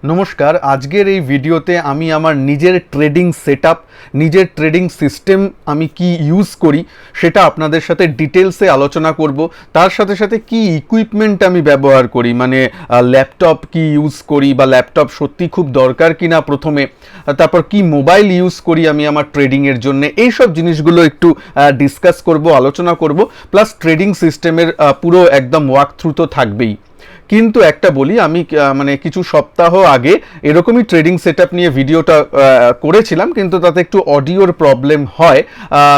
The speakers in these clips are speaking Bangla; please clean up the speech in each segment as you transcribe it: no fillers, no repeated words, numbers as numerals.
নমস্কার, আজকের এই ভিডিওতে আমি আমার নিজের ট্রেডিং সেটআপ, নিজের ট্রেডিং সিস্টেম আমি কি ইউজ করি সেটা আপনাদের সাথে ডিটেলসে আলোচনা করব। তার সাথে সাথে কি ইকুইপমেন্ট আমি ব্যবহার করি, মানে ল্যাপটপ কি ইউজ করি বা ল্যাপটপ সত্যি খুব দরকার কিনা প্রথমে, তারপর কি মোবাইল ইউজ করি আমি আমার ট্রেডিংয়ের জন্য, এইসব জিনিসগুলো একটু ডিসকাস করব, আলোচনা করব। প্লাস ট্রেডিং সিস্টেমের পুরো একদম ওয়াক থ্রু তো থাকবেই। কিন্তু একটা বলি, আমি মানে কিছু সপ্তাহ আগে এরকমই ট্রেডিং সেটআপ নিয়ে ভিডিওটা করেছিলাম, কিন্তু তাতে একটু অডিওর প্রবলেম হয়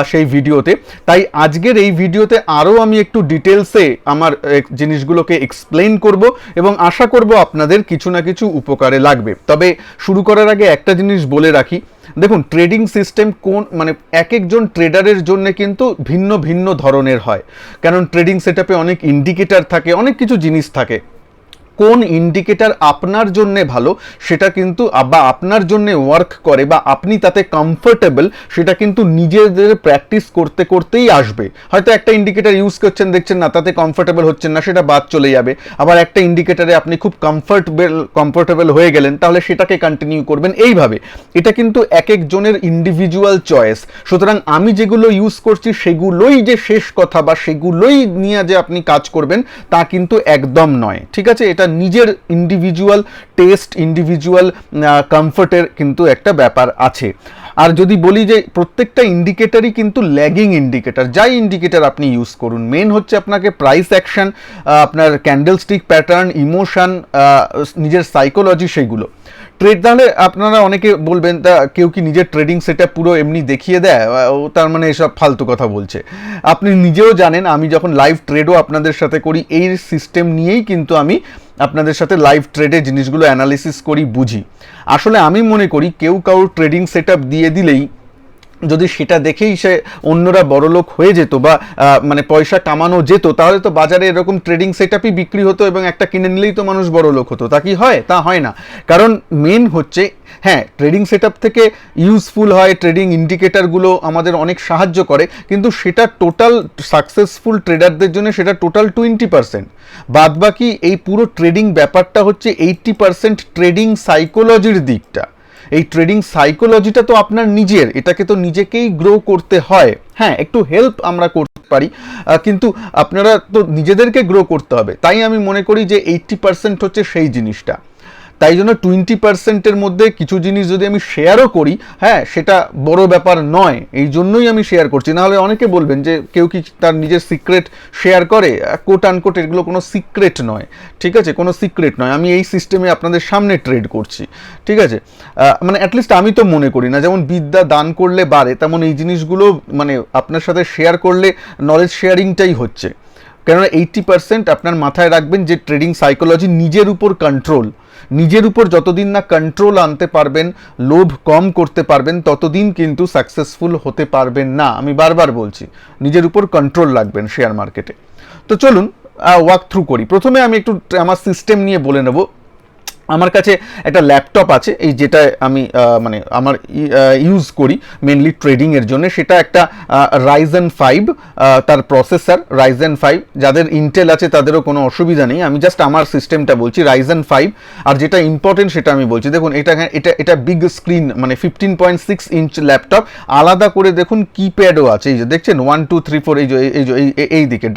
সেই ভিডিওতে। তাই আজকের এই ভিডিওতে আরও আমি একটু ডিটেলসে আমার জিনিসগুলোকে এক্সপ্লেইন করব এবং আশা করব আপনাদের কিছু না কিছু উপকারে লাগবে। তবে শুরু করার আগে একটা জিনিস বলে রাখি, দেখুন ট্রেডিং সিস্টেম মানে এক একজন ট্রেডারের জন্য কিন্তু ভিন্ন ভিন্ন ধরনের হয়, কারণ ট্রেডিং সেটআপে অনেক ইন্ডিকেটর থাকে, অনেক কিছু জিনিস থাকে। কোন ইন্ডিকেটর আপনার জন্য ভালো সেটা কিন্তু বা আপনার জন্য ওয়ার্ক করে বা আপনি তাতে কমফোর্টেবল, সেটা কিন্তু নিজেদের প্র্যাকটিস করতে করতেই আসবে। হয়তো একটা ইন্ডিকেটর ইউজ করছেন, দেখছেন না তাতে কমফোর্টেবল হচ্ছেন না, সেটা বাদ চলে যাবে। আবার একটা ইন্ডিকেটরে আপনি খুব কমফোর্টেবল হয়ে গেলেন, তাহলে সেটাকে কন্টিনিউ করবেন। এইভাবে এটা কিন্তু এক একজনের ইন্ডিভিজুয়াল চয়েস। সুতরাং আমি যেগুলো ইউজ করছি সেগুলোই যে শেষ কথা বা সেগুলোই নিয়ে যে আপনি কাজ করবেন তা কিন্তু একদম নয়, ঠিক আছে? এটা নিজের ইন্ডিভিজুয়াল টেস্ট, ইন্ডিভিজুয়াল কমফর্টের কিন্তু একটা ব্যাপার আছে। আর যদি বলি যে প্রত্যেকটা ইন্ডিকেটরই কিন্তু ল্যাগিং ইন্ডিকেটর, যাই ইন্ডিকেটর আপনি ইউজ করুন, মেন হচ্ছে আপনাকে প্রাইস অ্যাকশন, আপনার ক্যান্ডেলস্টিক প্যাটার্ন, ইমোশন, নিজের সাইকোলজি, সেগুলো ট্রেড। তাহলে আপনারা অনেকে বলবেন, তা কেউ কি নিজের ট্রেডিং সেটআপ পুরো এমনি দেখিয়ে দেয়, ও তার মানে এসব ফালতু কথা বলছে। আপনি নিজেও জানেন, আমি যখন লাইভ ট্রেডও আপনাদের সাথে করি, এই সিস্টেম নিয়েই কিন্তু আমি আপনাদের সাথে লাইভ ট্রেডে জিনিসগুলো অ্যানালিসিস করি, বুঝি। আসলে আমি মনে করি কেউ কারোর ট্রেডিং সেটআপ দিয়ে দিলেই যদি সেটা দেখেই সে অন্যরা বড়লোক হয়ে যেত বা মানে পয়সা কামানো যেত, তাহলে তো বাজারে এরকম ট্রেডিং সেটআপই বিক্রি হতো এবং একটা কিনে নিলেই তো মানুষ বড়লোক হতো। তা কি হয়? তা হয় না। কারণ মেন হচ্ছে, হ্যাঁ ট্রেডিং সেটআপ থেকে ইউজফুল হয়, ট্রেডিং ইন্ডিকেটরগুলো আমাদের অনেক সাহায্য করে, কিন্তু সেটা টোটাল সাকসেসফুল ট্রেডারদের জন্য সেটা টোটাল 20%। বাদ বাকি এই পুরো ট্রেডিং ব্যাপারটা হচ্ছে 80% ট্রেডিং সাইকোলজির দিকটা। এই ট্রেডিং সাইকোলজিটা তো আপনার নিজের, এটাকে তো নিজেকেই গ্রো করতে হয়। হ্যাঁ, একটু হেল্প আমরা করতে পারি, কিন্তু আপনারা তো নিজেদেরকে গ্রো করতে হবে। তাই আমি মনে করি যে 80% হচ্ছে সেই জিনিসটা। তাই জন্য 20%-এর মধ্যে কিছু জিনিস যদি আমি শেয়ারও করি, হ্যাঁ সেটা বড় ব্যাপার নয়, এই জন্যই আমি শেয়ার করছি। নাহলে অনেকে বলবেন যে কেউ কি তার নিজের সিক্রেট শেয়ার করে, কোট আনকোট এগুলো কোনো সিক্রেট নয়, ঠিক আছে? কোনো সিক্রেট নয়। আমি এই সিস্টেমে আপনাদের সামনে ট্রেড করছি, ঠিক আছে? মানে অ্যাটলিস্ট আমি তো মনে করি না, যেমন বিদ্যা দান করলে বাড়ে, তেমন এই জিনিসগুলো মানে আপনার সাথে শেয়ার করলে নলেজ শেয়ারিংটাই হচ্ছে। কেননা 80% আপনার মাথায় রাখবেন যে ট্রেডিং সাইকোলজি, নিজের উপর কন্ট্রোল, নিজের উপর যতদিন না কন্ট্রোল আনতে পারবেন, লোভ কম করতে পারবেন, ততদিন কিন্তু সাকসেসফুল হতে পারবেন না। আমি বারবার বলছি, নিজের উপর কন্ট্রোল রাখবেন শেয়ার মার্কেটে। তো চলুন ওয়াক থ্রু করি। প্রথমে আমি একটু আমার সিস্টেম নিয়ে বলে নেব। আমার কাছে একটা ল্যাপটপ আছে, এই যেটা আমি মানে আমার ইউজ করি মেনলি ট্রেডিংয়ের জন্য। সেটা একটা রাইজেন 5, তার প্রসেসর রাইজেন 5। যাদের ইন্টেল আছে তাদেরও কোনো অসুবিধা নেই, আমি জাস্ট আমার সিস্টেমটা বলছি, রাইজেন 5। আর যেটা ইম্পর্টেন্ট সেটা আমি বলছি, দেখুন এটা বিগ স্ক্রিন, মানে 15.6 ইঞ্চ ল্যাপটপ। আলাদা করে দেখুন কিপ্যাডও আছে, এই যে দেখছেন 1 2 3 4, এই দিকে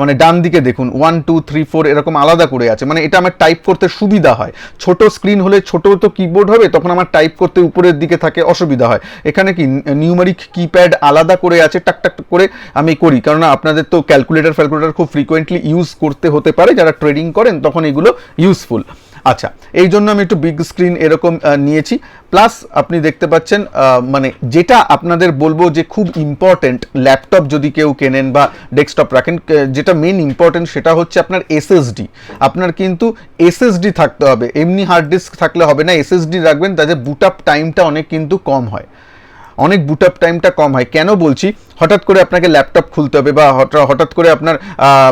মানে ডান দিকে দেখুন 1 2 3 4 এরকম আলাদা করে আছে। মানে এটা আমার টাইপ করতে সুবিধা হয়। ছোট স্ক্রিন হলে ছোট তো কিবোর্ড হবে, তখন আমার টাইপ করতে উপরের দিকে থাকে, অসুবিধা হয়। এখানে কি নিউমারিক কিপ্যাড আলাদা করে আছে, টাক টাক করে আমি করি, কারণ আপনাদের তো ক্যালকুলেটর খুব ফ্রিকোয়েন্টলি ইউজ করতে হতে পারে, যারা ট্রেডিং করেন তখন এগুলো ইউজফুল। আচ্ছা, এই জন্য আমি একটু বিগ স্ক্রিন এরকম নিয়েছি। প্লাস আপনি দেখতে পাচ্ছেন, মানে যেটা আপনাদের বলবো যে খুব ইম্পর্টেন্ট, ল্যাপটপ যদি কেউ কেনেন বা ডেস্কটপ রাখেন, যেটা মেন ইম্পর্টেন্ট সেটা হচ্ছে আপনার এসএসডি। আপনার কিন্তু এসএসডি থাকতে হবে, এমনি হার্ড ডিস্ক থাকলে হবে না। এসএসডি রাখবেন, তাতে বুট আপ টাইমটা অনেক কিন্তু কম হয়, অনেক বুট আপ টাইমটা কম হয়। কেন বলছি? হঠাৎ করে আপনাকে ল্যাপটপ খুলতে হবে বা হঠাৎ করে আপনার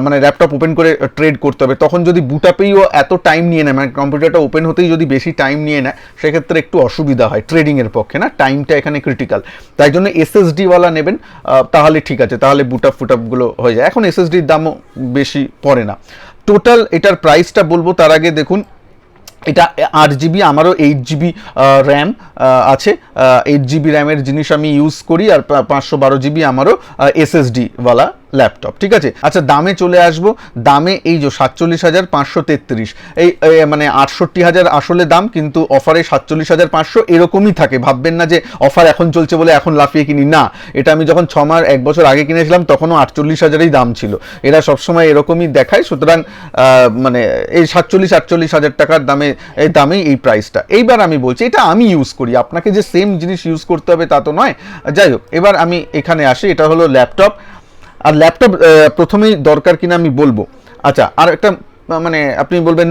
মানে ল্যাপটপ ওপেন করে ট্রেড করতে হবে, তখন যদি বুট আপেইও এত টাইম নিয়ে নেয়, মানে কম্পিউটারটা ওপেন হতেই যদি বেশি টাইম নিয়ে নেয়, সেক্ষেত্রে একটু অসুবিধা হয় ট্রেডিংয়ের পক্ষে, না? টাইমটা এখানে ক্রিটিক্যাল। তাই জন্য এসএসডিওয়ালা নেবেন, তাহলে ঠিক আছে, তাহলে বুট আপ ফুটআপগুলো হয়ে যায়। এখন এসএসডির দামও বেশি পড়ে না। টোটাল এটার প্রাইসটা বলবো তার আগে দেখুন, এটা 8 জিবি, আমারও 8 জিবি র্যাম আছে, 8 জিবি র্যামের জিনিস আমি ইউজ করি, আর 512 জিবি আমারও SSD-ওয়ালা ল্যাপটপ, ঠিক আছে। আচ্ছা, দামে চলে আসবো। দামে এই যে 47,533, এই মানে 68,000 আসলে দাম, কিন্তু অফারে 47,500 এরকমই থাকে। ভাববেন না যে অফার এখন চলছে বলে এখন লাফিয়ে কিনি, না, এটা আমি যখন 6 মাস 1 বছর আগে কিনেছিলাম তখনও 48,000-ই দাম ছিল। এরা সবসময় এরকমই দেখায়, সুতরাং মানে এই 47-48,000 টাকার দামেই এই প্রাইসটা। এইবার আমি বলছি এটা আমি ইউজ করি, আপনাকে যে সেম জিনিস ইউজ করতে হবে তা তো নয়। যাই হোক, এবার আমি এখানে আসি। এটা হলো ল্যাপটপ, আর ল্যাপটপ প্রথমেই দরকার কিনা আমি বলবো। আচ্ছা, আর একটা মানে আপনি বলবেন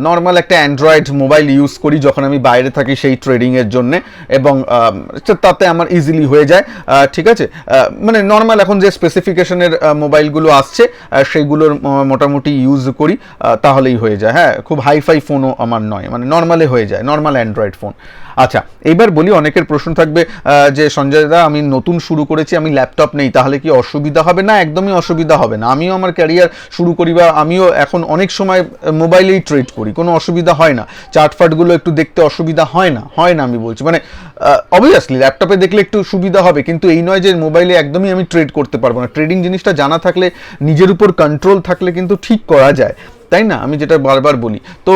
নর্মাল একটা অ্যান্ড্রয়েড মোবাইল ইউজ করি যখন আমি বাইরে থাকি সেই ট্রেডিংয়ের জন্যে, এবং তাতে আমার ইজিলি হয়ে যায়, ঠিক আছে। মানে নর্মাল এখন যে স্পেসিফিকেশনের মোবাইলগুলো আসছে সেইগুলোর মোটামুটি ইউজ করি, তাহলেই হয়ে যায়। হ্যাঁ, খুব হাইফাই ফোনও আমার নয়, মানে নর্মালে হয়ে যায়, নর্মাল অ্যান্ড্রয়েড ফোন। আচ্ছা, এইবার বলি, অনেকের প্রশ্ন থাকবে যে সঞ্জয় দা, আমি নতুন শুরু করেছি, আমি ল্যাপটপ নেই, তাহলে কি অসুবিধা হবে? না, একদমই অসুবিধা হবে না। আমিও আমার ক্যারিয়ার শুরু করি, বা আমিও এখন অনেক সময় মোবাইলেই ট্রেড করি, কোনো অসুবিধা হয় না। চার্টফার্টগুলো একটু দেখতে অসুবিধা হয় না, আমি বলছি। মানে অবভিয়াসলি ল্যাপটপে দেখলে একটু সুবিধা হবে, কিন্তু এই নয় যে মোবাইলে একদমই আমি ট্রেড করতে পারবো না। ট্রেডিং জিনিসটা জানা থাকলে, নিজের উপর কন্ট্রোল থাকলে কিন্তু ঠিক করা যায়, তাই না? আমি যেটা বারবার বলি, তো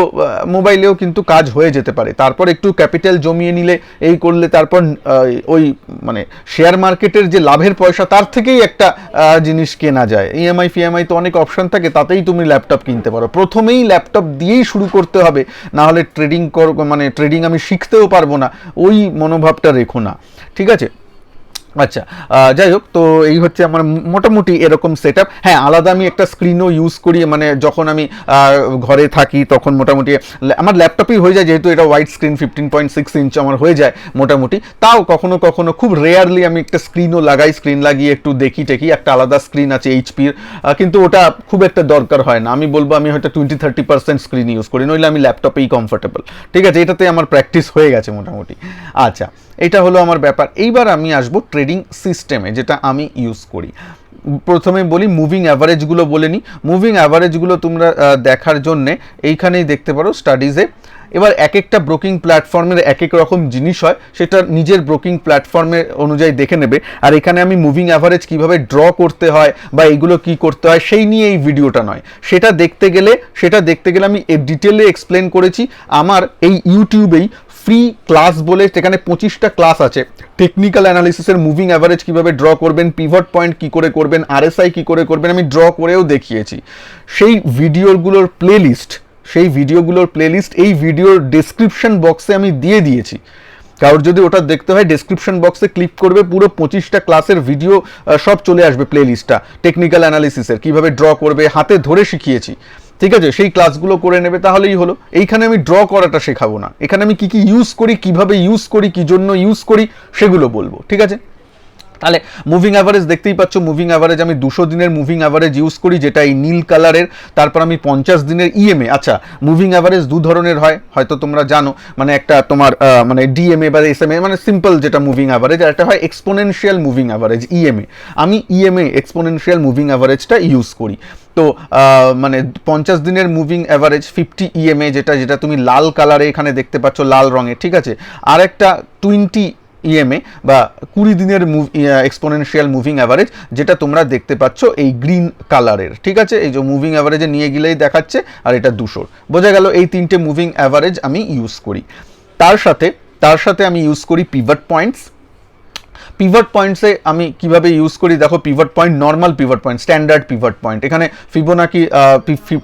মোবাইলেও কিন্তু কাজ হয়ে যেতে পারে। তারপর একটু ক্যাপিটাল জমিয়ে নিলে, এই করলে তারপর ওই মানে শেয়ার মার্কেটের যে লাভের পয়সা, তার থেকেই একটা জিনিস কেনা যায়। ইএমআই তো অনেক অপশন থাকে, তাতেই তুমি ল্যাপটপ কিনতে পারো। প্রথমেই ল্যাপটপ দিয়েই শুরু করতে হবে, না হলে ট্রেডিং আমি শিখতেও পারবো না, ওই মনোভাবটা রেখো না, ঠিক আছে। আচ্ছা, যাই হোক, তো এই হচ্ছে আমার মোটামুটি এরকম সেট আপ। হ্যাঁ, আলাদা আমি একটা স্ক্রিনও ইউজ করি, মানে যখন আমি ঘরে থাকি তখন মোটামুটি আমার ল্যাপটপেই হয়ে যায়, যেহেতু এটা ওয়াইড স্ক্রিন 15.6 ইঞ্চ আমার হয়ে যায় মোটামুটি। তাও কখনো কখনো খুব রেয়ারলি আমি একটা স্ক্রিনও লাগাই, স্ক্রিন লাগিয়ে একটু দেখি টেকি। একটা আলাদা স্ক্রিন আছে এইচপির, কিন্তু ওটা খুব একটা দরকার হয় না। আমি বলবো আমি হয়তো 20-30% স্ক্রিন ইউজ করি, নইলে আমি ল্যাপটপেই কমফোর্টেবল, ঠিক আছে। এটাতে আমার প্র্যাকটিস হয়ে গেছে মোটামুটি। আচ্ছা, এটা হলো আমার ব্যাপার। এইবার আমি আসবো ট্রেডিং সিস্টেমে, যেটা আমি ইউজ করি। প্রথমে বলি মুভিং অ্যাভারেজগুলো বলে নিই। মুভিং অ্যাভারেজগুলো তোমরা দেখার জন্যে এইখানেই দেখতে পারো, স্টাডিজে। এবার এক একটা ব্রোকিং প্ল্যাটফর্মের এক এক রকম জিনিস হয়, সেটা নিজের ব্রোকিং প্ল্যাটফর্মের অনুযায়ী দেখে নেবে। আর এখানে আমি মুভিং অ্যাভারেজ কীভাবে ড্র করতে হয় বা এইগুলো কি করতে হয় সেই নিয়ে এই ভিডিওটা নয়। সেটা দেখতে গেলে আমি ডিটেলে এক্সপ্লেন করেছি আমার এই ইউটিউবেই ফ্রি ক্লাস বলে, সেখানে 25টা ক্লাস আছে। টেকনিক্যাল অ্যানালিসিসের মুভিং অ্যাভারেজ কীভাবে ড্র করবেন, পিভট পয়েন্ট কী করে করবেন, আরএসআই কী করে করবেন, আমি ড্র করেও দেখিয়েছি। সেই ভিডিওগুলোর প্লেলিস্ট এই ভিডিওর ডেসক্রিপশন বক্সে আমি দিয়ে দিয়েছি। কারোর যদি ওটা দেখতে হয়, ডেসক্রিপশন বক্সে ক্লিক করবে, পুরো 25টা ক্লাসের ভিডিও সব চলে আসবে। প্লেলিস্টটা টেকনিক্যাল অ্যানালিসিসের কীভাবে ড্র করবে হাতে ধরে শিখিয়েছি, ঠিক আছে। সেই ক্লাসগুলো করে নেবে, তাহলেই হলো। এইখানে আমি ড্র করাটা শেখাবো না, এখানে আমি কি ইউজ করি, কিভাবে ইউজ করি, কি জন্য ইউজ করি সেগুলো বলবো, ঠিক আছে। তাহলে মুভিং অ্যাভারেজ দেখতেই পাচ্ছ। মুভিং অ্যাভারেজ আমি 200 দিনের মুভিং অ্যাভারেজ ইউজ করি, যেটা এই নীল কালারের। তারপর আমি 50 দিনের ইএমএ। আচ্ছা, মুভিং অ্যাভারেজ দু ধরনের হয়, হয়তো তোমরা জানো। মানে একটা তোমার মানে ডিএমএ বা এসএমএ, মানে সিম্পল যেটা মুভিং অ্যাভারেজ, আর একটা হয় এক্সপোনেনশিয়াল মুভিং অ্যাভারেজ, ইএমএ। আমি ইএমএ এক্সপোনেনশিয়াল মুভিং অ্যাভারেজটা ইউজ করি। তো মানে 50 দিনের মুভিং অ্যাভারেজ 50 ইএমএ, যেটা তুমি লাল কালারে এখানে দেখতে পাচ্ছ, লাল রঙে, ঠিক আছে। আর একটা 20 ইএমএ বা 20 দিনের এক্সপোনেনশিয়াল মুভিং অ্যাভারেজ, যেটা তোমরা দেখতে পাচ্ছ এই গ্রিন কালারের, ঠিক আছে। এই যে মুভিং অ্যাভারেজে নিয়ে গেলেই দেখাচ্ছে, আর এটা 200। বোঝা গেল, এই তিনটে মুভিং অ্যাভারেজ আমি ইউজ করি। তার সাথে আমি ইউজ করি পিভট পয়েন্টস। পিভট পয়েন্টসে আমি কিভাবে ইউজ করি দেখো। Pivot point, normal pivot point, standard pivot point. এখানে ফিবোনাকি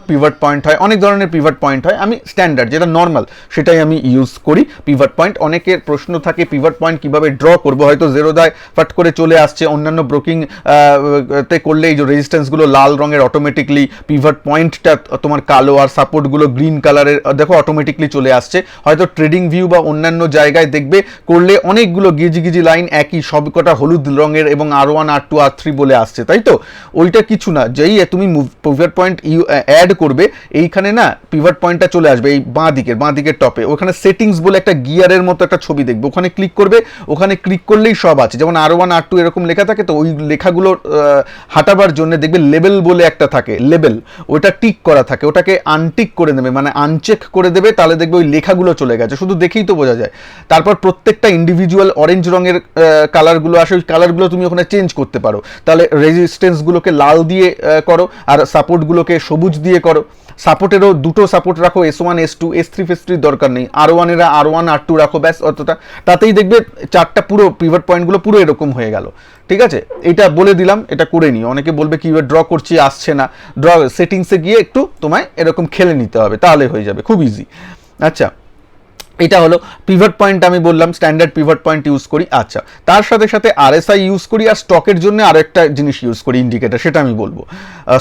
পিভট পয়েন্ট হয়, অনেক ধরনের পিভট পয়েন্ট হয়। আমি স্ট্যান্ডার্ড যেটা নর্মাল সেটাই আমি ইউজ করি পিভট পয়েন্ট। অনেকের প্রশ্ন থাকে পিভট পয়েন্ট কিভাবে ড্র করবো, হয়তো জেরোদায় ফাট করে চলে আসছে, অন্যান্য ব্রোকিং তে করলে এই যে রেজিস্ট্যান্সগুলো লাল রঙের, অটোমেটিকলি পিভট পয়েন্টটা তোমার কালো, আর সাপোর্টগুলো গ্রিন কালারের, দেখো অটোমেটিকলি চলে আসছে। হয়তো ট্রেডিং ভিউ বা অন্যান্য জায়গায় দেখবে করলে অনেকগুলো গিজি লাইন একই সব কটা হলুদ রঙের এবং R1 R2 R3 বলে আসছে, তাই তো? ওইটা কিছু না, যেই তুমি পিভট পয়েন্ট অ্যাড করবে এইখানে না পিভট পয়েন্টটা চলে আসবে এই বাঁ দিকের টপে, ওখানে সেটিংস বলে একটা গিয়ারের মতো একটা ছবি দেখবে, ওখানে ক্লিক করবে, ওখানে ক্লিক করলেই সব আছে, যেমন R1 R2 এরকম লেখা থাকে, তো ওই লেখাগুলো হাঁটাবার জন্য দেখবে লেবেল বলে একটা থাকে, লেবেল, ওটা টিক করা থাকে, ওটাকে আনটিক করে দেবে, মানে আনচেক করে দেবে, তাহলে দেখবে ওই লেখাগুলো চলে গেছে, শুধু দেখেই তো বোঝা যায়। তারপর প্রত্যেকটা ইন্ডিভিজুয়াল অরেঞ্জ রঙের কালারগুলো আসে, ওই কালারগুলো তুমি ওখানে চেঞ্জ করতে পারো, তাহলে রেজিস্ট্যান্সগুলোকে লাল দিয়ে করো আর সাপোর্টগুলোকে সবুজ দিয়ে করো। সাপোর্টেরও দুটো সাপোর্ট রাখো, S1 S2, S3 ফেস3 দরকার নেই, R1 এরা R1 R2 রাখো, ব্যাস অতটা, তাতেই দেখবে চারটা পুরো পিভট পয়েন্টগুলো পুরো এরকম হয়ে গেল। ঠিক আছে, এটা বলে দিলাম, এটা করে নিও। অনেকে বলবে কিভাবে ড্র করছি, আসছে না, ড্র সেটিংসে গিয়ে একটু তোমায় এরকম খেলে নিতে হবে, তাহলে হয়ে যাবে, খুব ইজি। আচ্ছা, এটা হলো পিভট পয়েন্ট, আমি বললাম স্ট্যান্ডার্ড পিভট পয়েন্ট ইউজ করি। আচ্ছা, তার সাথে সাথে RSI ইউজ করি, আর স্টকের জন্য আরো একটা জিনিস ইউজ করি, ইন্ডিকেটর, সেটা আমি বলবো।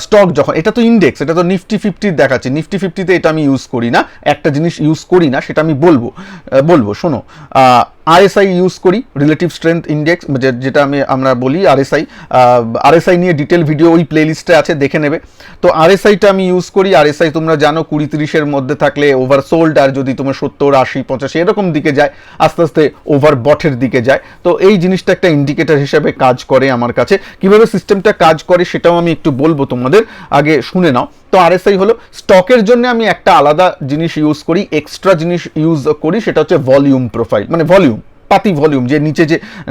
স্টক যখন, এটা তো ইন্ডেক্স, এটা তো নিফটি 50 দেখাচ্ছে, নিফটি 50-তে এটা আমি ইউজ করি না, একটা জিনিস ইউজ করি না, সেটা আমি বলবো শোনো। RSI ইউজ করি, রিলেটিভ স্ট্রেংথ ইন্ডেক্স, যেটা আমরা বলি RSI নিয়ে ডিটেল ভিডিও ওই প্লেলিস্টে আছে, দেখে নেবে। তো RSIটা আমি ইউজ করি। RSI তোমরা জানো 20-30-এর মধ্যে থাকলে ওভারসোল্ড, আর যদি তোমার 70, 80, 85 এরকম দিকে যায়, আস্তে আস্তে ওভারবটের দিকে যায়। তো এই জিনিসটা একটা ইন্ডিকেটর হিসেবে কাজ করে আমার কাছে। কিভাবে সিস্টেমটা কাজ করে সেটাও আমি একটু বলবো তোমাদের, আগে শুনে নাও। তো RSI হলো স্টকের জন্য আমি একটা আলাদা জিনিস ইউজ করি, এক্সট্রা জিনিস ইউজ করি, সেটা হচ্ছে ভলিউম প্রোফাইল, মানে ভলিউম, পাতি ভলিউম, যে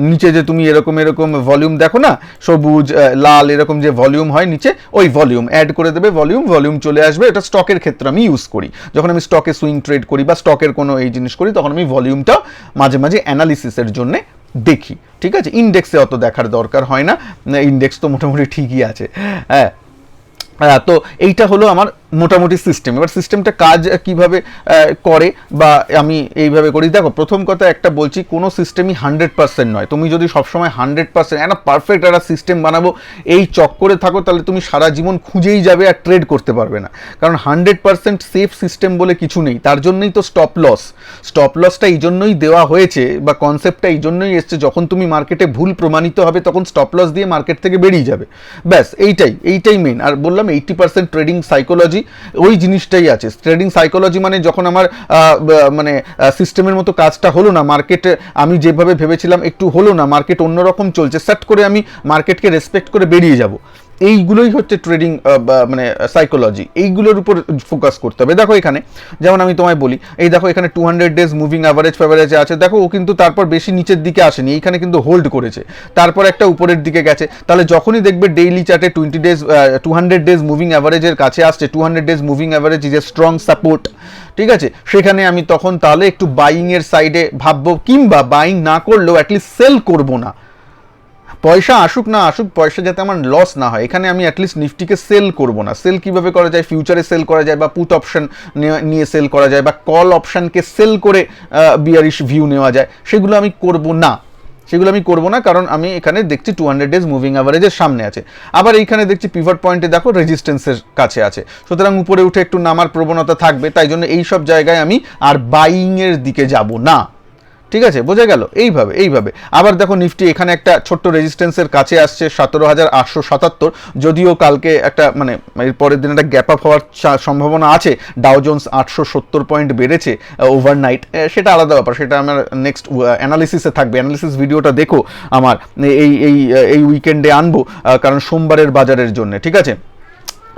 নিচে যে তুমি এরকম ভলিউম দেখো না, সবুজ লাল এরকম যে ভলিউম হয় নিচে, ওই ভলিউম অ্যাড করে দেবে, ভলিউম চলে আসবে। এটা স্টকের ক্ষেত্রে আমি ইউজ করি, যখন আমি স্টকে সুইং ট্রেড করি বা স্টকের কোনো এই জিনিস করি, তখন আমি ভলিউমটা মাঝে মাঝে অ্যানালিসিসের জন্য দেখি। ঠিক আছে, ইন্ডেক্সে অত দেখার দরকার হয় না, ইন্ডেক্স তো মোটামুটি ঠিকই আছে। হ্যাঁ, তো এইটা হলো আমার মোটামুটি সিস্টেম। এবার সিস্টেমটা কাজ কিভাবে করে বা আমি এইভাবে করি, দেখো প্রথম কথা একটা বলছি, কোনো সিস্টেমই 100% নয়। তুমি যদি সবসময় 100% একটা পারফেক্ট একটা সিস্টেম বানাবো এই চক্করে থাকো, তাহলে তুমি সারা জীবন খুঁজেই যাবে আর ট্রেড করতে পারবে না, কারণ 100% সেফ সিস্টেম বলে কিছু নেই। তার জন্যই তো স্টপ লসটা এই জন্যই দেওয়া হয়েছে, বা কনসেপ্টটা এই জন্যই এসছে, যখন তুমি মার্কেটে ভুল প্রমাণিত হবে তখন স্টপ লস দিয়ে মার্কেট থেকে বেরিয়ে যাবে, ব্যাস এইটাই মেন। আর বললাম 80% ট্রেডিং সাইকোলজি, ওই জিনিসটাই আছে। ট্রেডিং সাইকোলজি মানে যখন আমার মানে সিস্টেমের মতো কাজটা হলো না, মার্কেটে আমি যেভাবে ভেবেছিলাম একটু হলো না, মার্কেট অন্যরকম চলছে, সেট করে আমি মার্কেটকে রেসপেক্ট করে বেরিয়ে যাব, এইগুলোই হচ্ছে ট্রেডিং মানে সাইকোলজি, এইগুলোর উপর ফোকাস করতে হবে। দেখো এখানে যেমন আমি তোমায় বলি, এই দেখো এখানে 200 ডেজ মুভিং অ্যাভারেজে আছে, দেখো ও কিন্তু তারপর বেশি নিচের দিকে আসেনি, এইখানে কিন্তু হোল্ড করেছে, তারপর একটা উপরের দিকে গেছে। তাহলে যখনই দেখবে ডেইলি চার্টে 200 ডেজ মুভিং অ্যাভারেজের কাছে আসছে, 200 days moving average is a strong support, ঠিক আছে, সেখানে আমি তখন তাহলে একটু বাইংয়ের সাইডে ভাববো, কিংবা বাইং না করলেও অ্যাটলিস্ট সেল করবো না। পয়সা আসুক না আসুক, পয়সা যাতে আমার লস না হয়, এখানে আমি অ্যাটলিস্ট নিফটিকে সেল করব না। সেল কিভাবে করা যায়, ফিউচারে সেল করা যায়, বা পুট অপশন নিয়ে সেল করা যায়, বা কল অপশনকে সেল করে বিয়ারিশ ভিউ নেওয়া যায়, সেগুলো আমি করব না, কারণ আমি এখানে দেখছি 200 ডেজ মুভিং অ্যাভারেজের সামনে আছে। আবার এইখানে দেখছি পিভট পয়েন্টে দেখো রেজিস্ট্যান্সের কাছে আছে, সুতরাং উপরে উঠে একটু নামার প্রবণতা থাকবে, তাই জন্য এই সব জায়গায় আমি আর বাইংয়ের দিকে যাব না। ঠিক আছে, বোঝা গেল? এইভাবে আবার দেখো নিফটি এখানে একটা ছোট্ট রেজিস্ট্যান্সের কাছে আসছে 17,877, যদিও কালকে একটা মানে এর পরের দিন একটা গ্যাপ আপ হওয়ার সম্ভাবনা আছে, ডাও জোন্স 870 পয়েন্ট বেড়েছে ওভারনাইট, সেটা আলাদা ব্যাপার, সেটা আমার নেক্সট অ্যানালিসিসে থাকবে, অ্যানালিসিস ভিডিওটা দেখো আমার এই উইকেন্ডে আনবো, কারণ সোমবারের বাজারের জন্য। ঠিক আছে,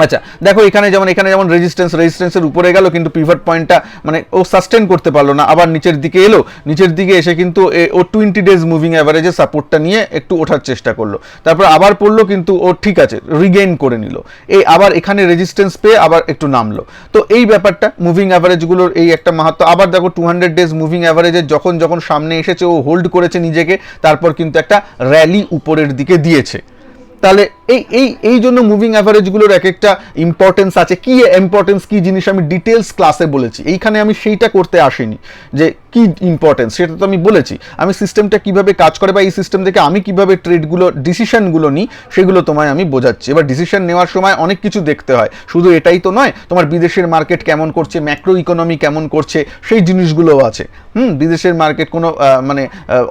আচ্ছা দেখো এখানে যেমন রেজিস্ট্যান্সের উপরে গেল, কিন্তু পিভট পয়েন্টটা মানে ও সাস্টেন করতে পারলো না, আবার নিচের দিকে এলো, নিচের দিকে এসে কিন্তু ও 20 ডেজ মুভিং অ্যাভারেজের সাপোর্টটা নিয়ে একটু ওঠার চেষ্টা করলো, তারপর আবার পড়লো, কিন্তু ও ঠিক আছে রিগেইন করে নিল, এই আবার এখানে রেজিস্ট্যান্স পেয়ে আবার একটু নামলো। তো এই ব্যাপারটা মুভিং অ্যাভারেজগুলোর এই একটা মাহাত্ম্য। আবার দেখো 200 ডেজ মুভিং অ্যাভারেজের যখন সামনে এসেছে ও হোল্ড করেছে নিজেকে, তারপর কিন্তু একটা র্যালি উপরের দিকে দিয়েছে। তাহলে এই জন্য মুভিং অ্যাভারেজগুলোর এক একটা ইম্পর্টেন্স আছে। কি ইম্পর্টেন্স, কি জিনিস আমি ডিটেলস ক্লাসে বলেছি, এইখানে আমি সেইটা করতে আসিনি যে কি ইম্পর্টেন্স, সেটা তো আমি বলেছি। আমি সিস্টেমটা কিভাবে কাজ করে বা এই সিস্টেম থেকে আমি কিভাবে ট্রেডগুলো ডিসিশনগুলো নিই সেগুলো তোমায় আমি বোঝাচ্ছি। এবার ডিসিশন নেওয়ার সময় অনেক কিছু দেখতে হয়, শুধু এটাই তো নয়, তোমার বিদেশের মার্কেট কেমন করছে, ম্যাক্রো ইকোনমি কেমন করছে, সেই জিনিসগুলোও আছে। বিদেশের মার্কেট কোনো মানে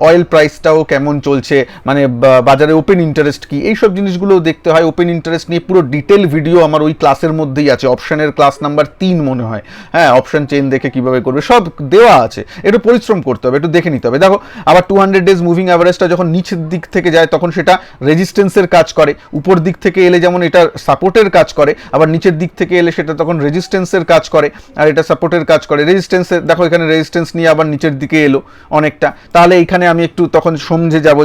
অয়েল প্রাইসটাও কেমন চলছে, মানে বাজারে ওপেন ইন্টারেস্ট কি, এইসব জিনিসগুলোও দেখতে হয়। ওপেন ইন্টারেস্ট নিয়ে পুরো ডিটেল ভিডিও আমার ওই ক্লাসের মধ্যেই আছে, অপশনের ক্লাস নাম্বার 3 মনে হয়। হ্যাঁ, অপশন চেইন দেখে কিভাবে করবে সব দেওয়া আছে, একটু পরিশ্রম করতে হবে, একটু দেখে নিতে হবে। দেখো আবার 200 ডেজ মুভিং অ্যাভারেজটা যখন নিচের দিক থেকে যায় তখন সেটা রেজিস্ট্যান্সের কাজ করে, উপর দিক থেকে এলে যেমন এটা সাপোর্টের কাজ করে, আবার নিচের দিক থেকে এলে সেটা তখন রেজিস্ট্যান্সের কাজ করে, আর এটা সাপোর্টের কাজ করে। রেজিস্ট্যান্সের দেখো এখানে রেজিস্ট্যান্স নিয়ে আবার নিচের দিকে এলো অনেকটা, তাহলে এখানে আমি একটু তখন সমঝে যাব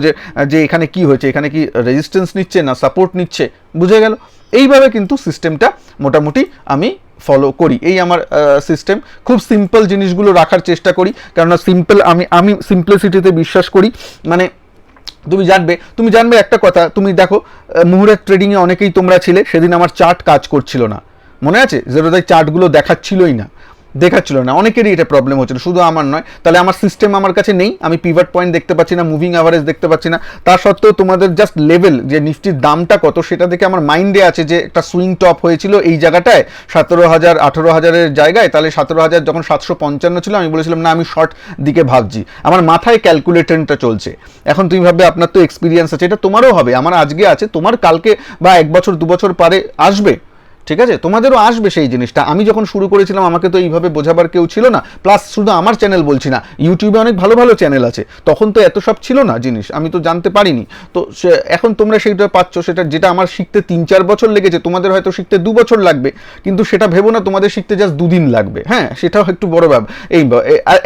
যে এখানে কি হয়েছে, এখানে কি রেজিস্ট্যান্স নিচ্ছে না সাপোর্ট নিচ্ছে, বুঝে গেল। এইভাবে কিন্তু সিস্টেমটা মোটামুটি আমি ফলো করি। এই আমার সিস্টেম, খুব সিম্পল জিনিসগুলো রাখার চেষ্টা করি, কেননা সিম্পল আমি সিম্পলিসিটিতে বিশ্বাস করি। মানে তুমি জানবে একটা কথা, তুমি দেখো মুহুর্তের ট্রেডিংয়ে অনেকেই তোমরা ছিলে, সেদিন আমার চার্ট কাজ করছিল না, মনে আছে? যেটাতে চার্টগুলো দেখাচ্ছিল না, অনেকেরই এটা প্রবলেম হচ্ছিল, শুধু আমার নয়। তাহলে আমার সিস্টেম আমার কাছে নেই, আমি পিভট পয়েন্ট দেখতে পাচ্ছি না, মুভিং অ্যাভারেজ দেখতে পাচ্ছি না। তা সত্ত্বেও তোমাদের জাস্ট লেভেল, যে নিফটির দামটা কত সেটা দেখে আমার মাইন্ডে আছে যে একটা সুইং টপ হয়েছিল এই জায়গাটায় 17,000 18,000-এর জায়গায়, তাহলে 17,000 যখন 755 ছিল আমি বলেছিলাম না আমি শর্ট দিকে ভাবছি, আমার মাথায় ক্যালকুলেশনটা চলছে। এখন তুমি ভাববে আপনার তো এক্সপিরিয়েন্স আছে, এটা তোমারও হবে, আমার আজকে আছে, তোমার কালকে বা 1 বছর 2 বছর পরে আসবে, ঠিক আছে? তোমাদেরও আসবে সেই জিনিসটা। আমি যখন শুরু করেছিলাম আমাকে তো এইভাবে বোঝাবার কেউ ছিল না, প্লাস শুধু আমার চ্যানেল বলছি না, ইউটিউবে অনেক ভালো ভালো চ্যানেল আছে, তখন তো এত সব ছিল না জিনিস, আমি তো জানতে পারিনি। তো এখন তোমরা সেইটা পাচ্ছ, সেটা যেটা আমার শিখতে 3-4 বছর লেগেছে তোমাদের হয়তো শিখতে 2 বছর লাগবে, কিন্তু সেটা ভেবো না তোমাদের শিখতে জাস্ট 2 দিন লাগবে। হ্যাঁ, সেটাও একটু বড় ব্যাপার,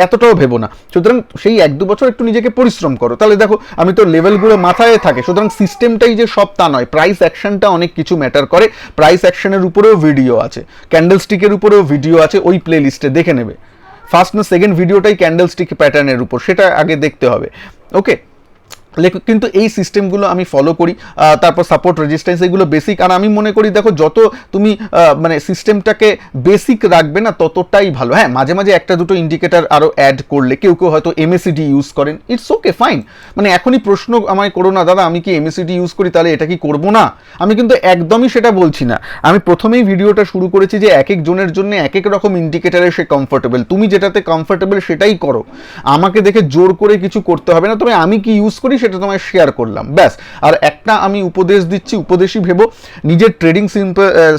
এতটাও ভেবো না। সুতরাং সেই 1-2 বছর একটু নিজেকে পরিশ্রম করো, তাহলে দেখো আমি তো লেভেলগুলো মাথায় থাকে। সুতরাং সিস্টেমটাই যে সব তা নয়, প্রাইস অ্যাকশনটা অনেক কিছু ম্যাটার করে। প্রাইস অ্যাকশনের উপরেও ভিডিও আছে, ক্যান্ডেলস্টিকের উপরেও ভিডিও আছে, ওই প্লে লিস্টে দেখে নেবে। ফার্স্ট না সেকেন্ড ভিডিওটাই ক্যান্ডেলস্টিক প্যাটার্নের উপর, সেটা আগে দেখতে হবে। ওকে, কিন্তু এই সিস্টেমগুলো আমি ফলো করি। তারপর সাপোর্ট রেজিস্ট্যান্স এগুলো বেসিক, আর আমি মনে করি দেখো যত তুমি মানে সিস্টেমটাকে বেসিক রাখবে না ততটাই ভালো। হ্যাঁ, মাঝে মাঝে একটা দুটো ইন্ডিকেটার আরও অ্যাড করলে, কেউ হয়তো এমএসিডি ইউজ করেন, ইটস ওকে ফাইন। মানে এখনই প্রশ্ন আমায় করো না দাদা আমি কি এমএসিডি ইউজ করি তাহলে এটা কি করবো না, আমি কিন্তু একদমই সেটা বলছি না। আমি প্রথমেই ভিডিওটা শুরু করেছি যে এক এক জনের জন্য এক এক রকম ইন্ডিকেটারে সে কমফোর্টেবল, তুমি যেটাতে কমফোর্টেবল সেটাই করো, আমাকে দেখে জোর করে কিছু করতে হবে না। তবে আমি কি ইউজ করি সেটা তোমায় শেয়ার করলাম, ব্যাস। আর একটা আমি উপদেশ দিচ্ছি, উপদেশই ভেবো, নিজের ট্রেডিং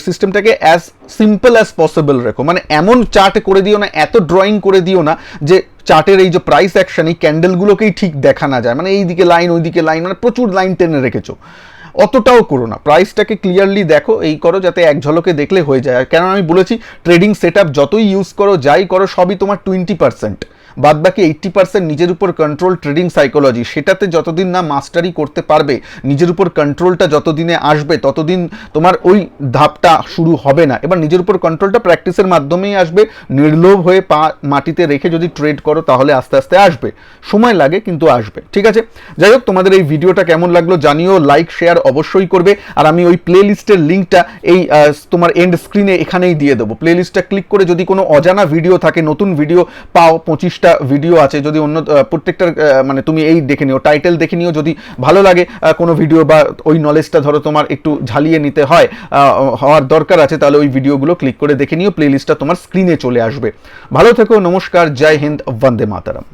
সিস্টেমটাকে অ্যাজ সিম্পল অ্যাজ পসিবল রেখো। মানে এমন চার্ট করে দিও না, এত ড্রয়িং করে দিও না যে চার্টের এই যে প্রাইস অ্যাকশন এই ক্যান্ডেলগুলোকেই ঠিক দেখা না যায়, মানে এইদিকে লাইন ওইদিকে লাইন, মানে প্রচুর লাইন টেনে রেখেছো, অতটাও করো না। প্রাইসটাকে ক্লিয়ারলি দেখো, এই করো যাতে এক ঝলকে দেখলে হয়ে যায়। কেন আমি বলেছি ট্রেডিং সেট যতই ইউজ করো যাই করো সবই তোমার 20%, বাদ বাকি 80% নিজের উপর কন্ট্রোল, ট্রেডিং সাইকোলজি, সেটাতে যতদিন না মাস্টারি করতে পারবে, নিজের উপর কন্ট্রোলটা যতদিনে আসবে ততদিন তোমার ওই ধাপটা শুরু হবে না। এবার নিজের উপর কন্ট্রোলটা প্র্যাকটিসের মাধ্যমেই আসবে, নির্লোভ হয়ে পা মাটিতে রেখে যদি ট্রেড করো তাহলে আস্তে আস্তে আসবে, সময় লাগে কিন্তু আসবে, ঠিক আছে? যাই হোক, তোমাদের এই ভিডিওটা কেমন লাগলো জানিও, লাইক শেয়ার অবশ্যই করবে। আর আমি ওই প্লে লিস্টের লিঙ্কটা এই তোমার এন্ড স্ক্রিনে এখানেই দিয়ে দেবো। প্লে লিস্টটা ক্লিক করে যদি কোনো অজানা ভিডিও থাকে, নতুন ভিডিও পাও, 25টা ভিডিও আছে, যদি অন্য প্রত্যেকটার মানে তুমি এই দেখে নিও, টাইটেল দেখে নিও, যদি ভালো লাগে কোনো ভিডিও বা ওই নলেজটা ধরো তোমার একটু ঝালিয়ে নিতে হওয়ার দরকার আছে, তাহলে ওই ভিডিওগুলো ক্লিক করে দেখে নিও, প্লে লিস্টটা তোমার স্ক্রিনে চলে আসবে। ভালো থেকো, নমস্কার, জয় হিন্দ, বন্দে মাতরম।